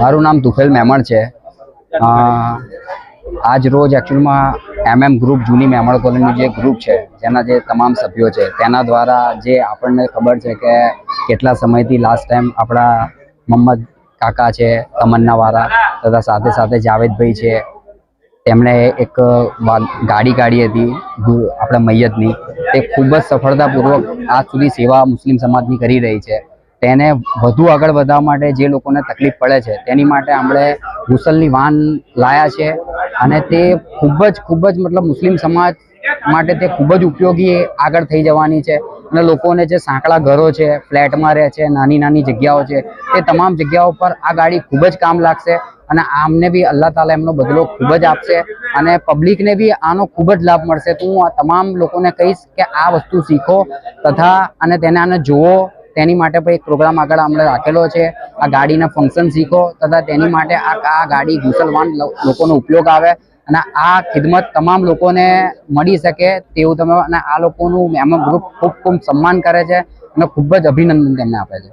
મારું નામ તુફેલ મેમણ છે। આજ રોજ एक्चुअल ग्रुप जूनी मेमण कॉलोनी जे ग्रुप है जेना जे तमाम सभ्यों है तेना द्वारा जे आपने खबर है कि केटला समय थी लास्ट टाइम अपना मोहम्मद काका है तमन्ना वाला तथा साथे साथे जावेद भाई है तेमणे एक गाड़ी काढ़ी थी अपने मैयतनी ते खूब ज सफलतापूर्वक आज सुधी सेवा मुस्लिम समाजनी करी रही है। તેને વધુ આગળ વધવા માટે જે લોકોને તકલીફ પડે છે તેની માટે આપણે ગુસલની વાન લાયા છે અને તે ખૂબ જ મતલબ મુસ્લિમ સમાજ માટે તે ખૂબ જ ઉપયોગી આગળ થઈ જવાની છે અને લોકોને જે સાંકડા ઘરો છે, ફ્લેટમાં રહે છે, નાની નાની જગ્યાઓ છે, તે તમામ જગ્યાઓ પર આ ગાડી ખૂબ જ કામ લાગશે અને આમને બી અલ્લાહ તાલા એમનો બદલો ખૂબ જ આપશે અને પબ્લિકને બી આનો ખૂબ જ લાભ મળશે। તો હું આ તમામ લોકોને કહીશ કે આ વસ્તુ શીખો તથા અને તેને આને જુઓ। તેની માટે પણ એક પ્રોગ્રામ આગળ આપણે રાખેલો છે। આ ગાડીના ફંક્શન શીખો તથા તેની માટે આ ગાડી ગુસલ વાન લોકોનો ઉપયોગ આવે અને આ ખિદમત તમામ લોકોને મળી શકે તેવું તમે અને આ લોકોનું મેમણ ગ્રુપ ખૂબ સન્માન કરે છે અને ખૂબ જ અભિનંદન તેમને આપે છે।